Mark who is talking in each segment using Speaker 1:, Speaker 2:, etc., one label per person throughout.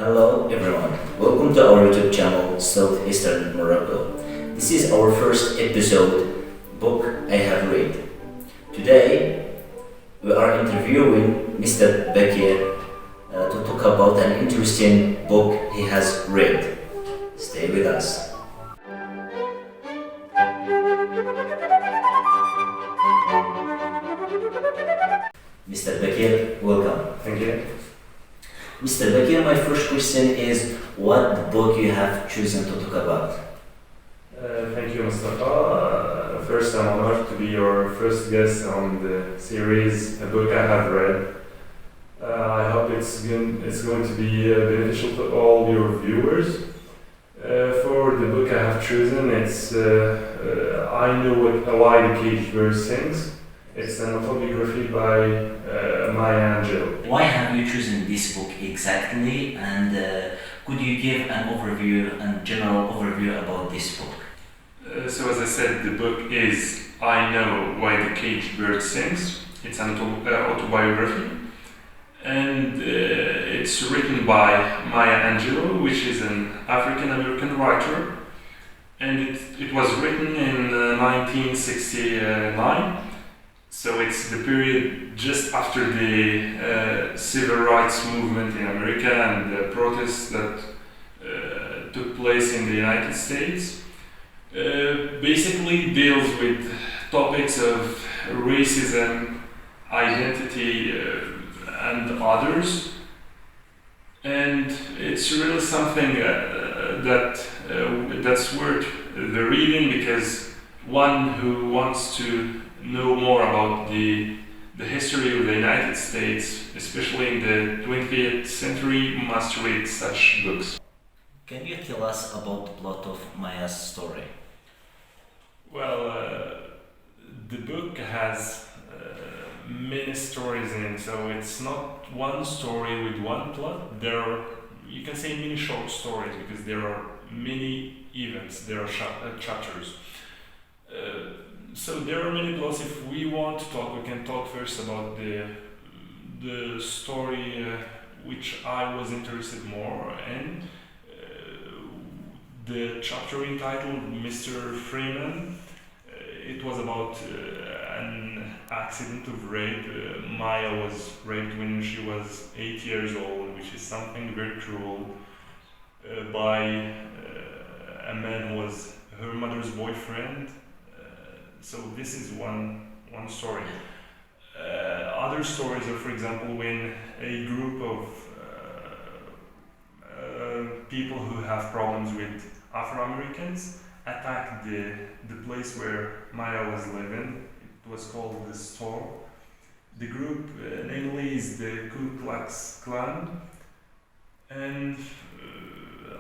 Speaker 1: Hello everyone, welcome to our YouTube channel Southeastern Morocco. This is our first episode, Book I Have Read. Today we are interviewing Mr. Bakir to talk about an interesting book he has read. Stay with us. Mr. Bakir, welcome.
Speaker 2: Thank you.
Speaker 1: Mr. Bakir, my first question is what book you have chosen to talk about?
Speaker 2: Thank you, Mustafa. First, I'm honored to be your first guest on the series, a book I have read. I hope it's going to be beneficial to all your viewers. For the book I have chosen, it's I Know Why the Caged Bird Sings. It's an autobiography by Maya Angelou.
Speaker 1: Why have you chosen this book exactly, and could you give an overview and general overview about this book?
Speaker 2: So as I said, the book is I Know Why the Caged Bird Sings. It's an autobiography, and it's written by Maya Angelou, which is an African-American writer, and it was written in 1969. So it's the period just after the civil rights movement in America and the protests that took place in the United States. Basically deals with topics of racism, identity, and others. And it's really something that's worth the reading, because one who wants to know more about the history of the United States, especially in the 20th century, must read such books.
Speaker 1: Can you tell us about the plot of Maya's story?
Speaker 2: Well, the book has many stories in it, so it's not one story with one plot. There are, you can say, many short stories, because there are many events, there are chapters. So there are many plots. If we want to talk, we can talk first about the story which I was interested more in. The chapter entitled Mr. Freeman. It was about an accident of rape. Maya was raped when she was 8 years old, which is something very cruel, by a man who was her mother's boyfriend. So this is one story. Other stories are, for example, when a group of people who have problems with Afro-Americans attacked the place where Maya was living. It was called the Store. The group, namely, is the Ku Klux Klan. And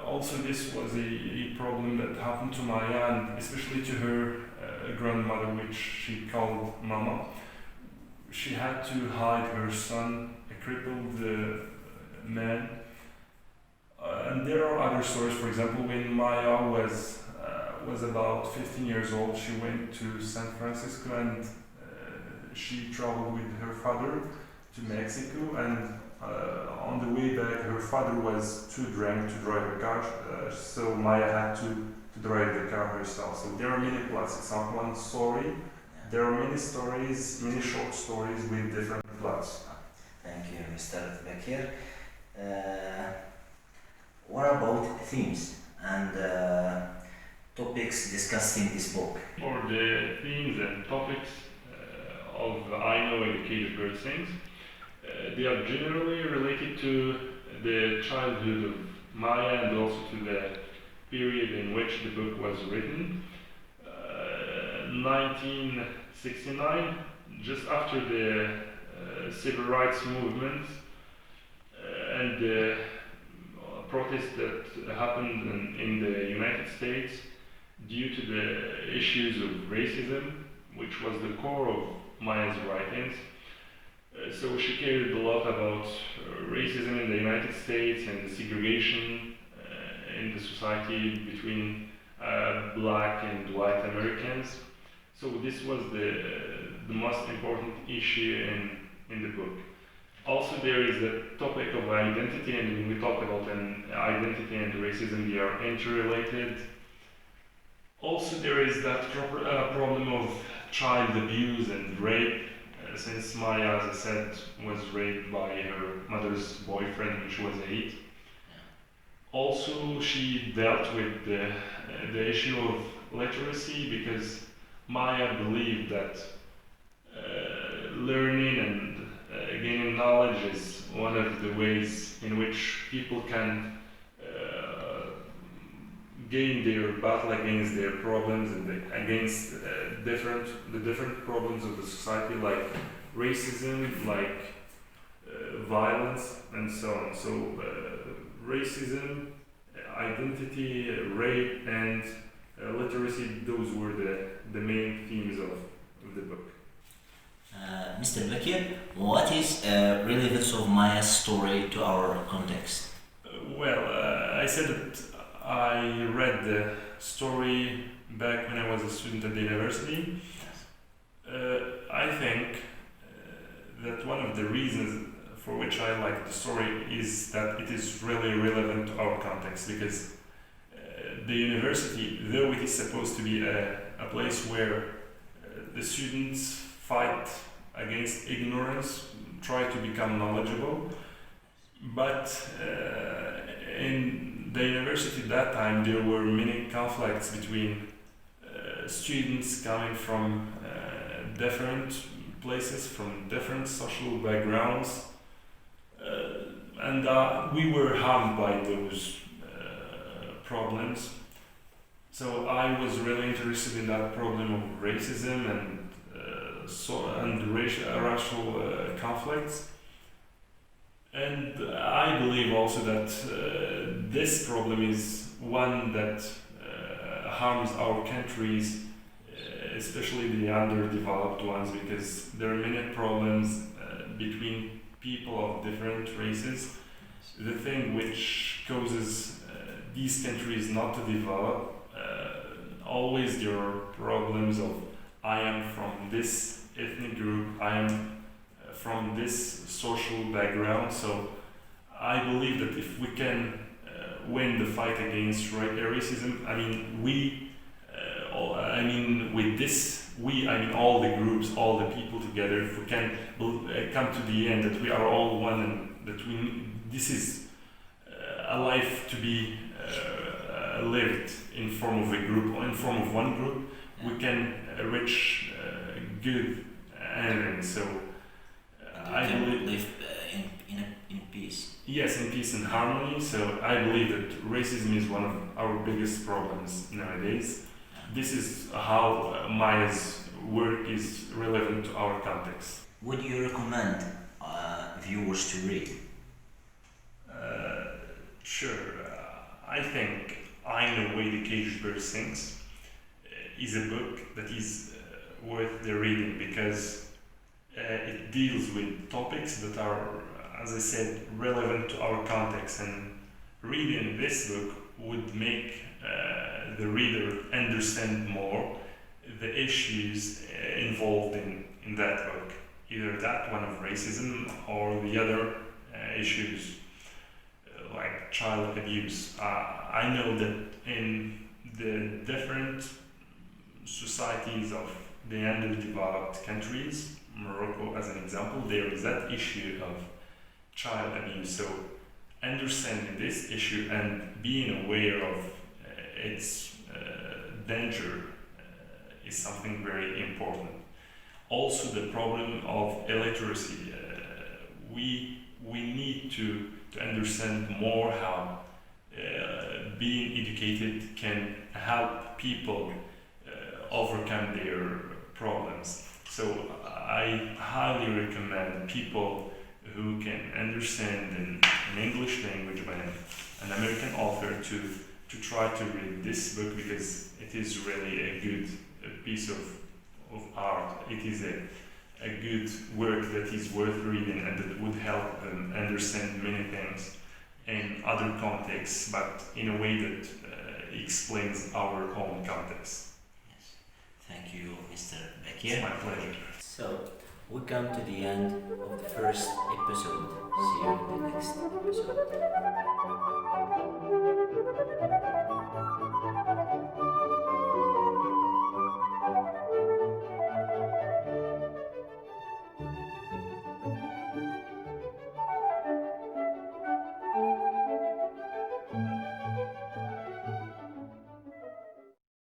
Speaker 2: also this was a problem that happened to Maya, and especially to her grandmother, which she called Mama. She had to hide her son, a crippled man. And there are other stories. For example, when Maya was about 15 years old, she went to San Francisco, and she traveled with her father to Mexico, and on the way back her father was too drunk to drive a car, so Maya had to drive the car herself. So there are many plots. It's not one story. There are many stories, many short stories with different plots.
Speaker 1: Thank you, Mr. Bakir. What about themes and topics discussed in this book?
Speaker 2: For the themes and topics of I Know Why the Caged Bird Sings, they are generally related to the childhood of Maya and also to the period in which the book was written. 1969, just after the civil rights movement and the protests that happened in the United States due to the issues of racism, which was the core of Maya's writings. So she cared a lot about racism in the United States and the segregation in the society between black and white Americans. So this was the most important issue in the book. Also, there is the topic of identity, and when we talk about an identity and racism, they are interrelated. Also, there is that problem of child abuse and rape, since Maya, as I said, was raped by her mother's boyfriend when she was 8. Also, she dealt with the issue of literacy because Maya believed that learning and gaining knowledge is one of the ways in which people can gain their battle against their problems and against the different problems of the society, like racism, like violence, and so on. So racism, identity, rape, and literacy, those were the main themes of the book.
Speaker 1: Mr. Bakir, what is relevance of Maya's story to our context?
Speaker 2: I said that I read the story back when I was a student at the university. I think that one of the reasons for which I like the story is that it is really relevant to our context, because the university, though it is supposed to be a place where the students fight against ignorance, try to become knowledgeable, but in the university at that time there were many conflicts between students coming from different places, from different social backgrounds, and we were harmed by those problems. So I was really interested in that problem of racism and racial conflicts. And I believe also that this problem is one that harms our countries, especially the underdeveloped ones, because there are many problems between people of different races. The thing which causes these countries not to develop, always there are problems of I am from this ethnic group, I am from this social background. So I believe that if we can win the fight against racism, all the groups, all the people together, if we can come to the end that we are all one and that this is a life to be lived in form of a group or in form of one group, we can reach good ending. So I believe
Speaker 1: live in peace.
Speaker 2: Yes, in peace and harmony. So I believe that racism is one of our biggest problems nowadays. This is how Maya's work is relevant to our context.
Speaker 1: Would you recommend viewers to read?
Speaker 2: Sure. I think I Know Way the Caged Bird Sings is a book that is worth the reading because it deals with topics that are, as I said, relevant to our context, and reading this book would make the reader understand more the issues involved in that book, either that one of racism or the other issues like child abuse. I know that in the different societies of the underdeveloped countries, Morocco as an example, there is that issue of child abuse. So understanding this issue and being aware of its danger is something very important. Also, the problem of illiteracy. We need to understand more how being educated can help people overcome their problems. So I highly recommend people who can understand an English language by an American author to try to read this book, because it is really a good piece of art. It is a good work that is worth reading and that would help them understand many things in other contexts, but in a way that explains our own context.
Speaker 1: Yes. Thank you, Mr.
Speaker 2: It's
Speaker 1: Bakir.
Speaker 2: my pleasure.
Speaker 1: So, we come to the end of the first episode. See you in the next episode.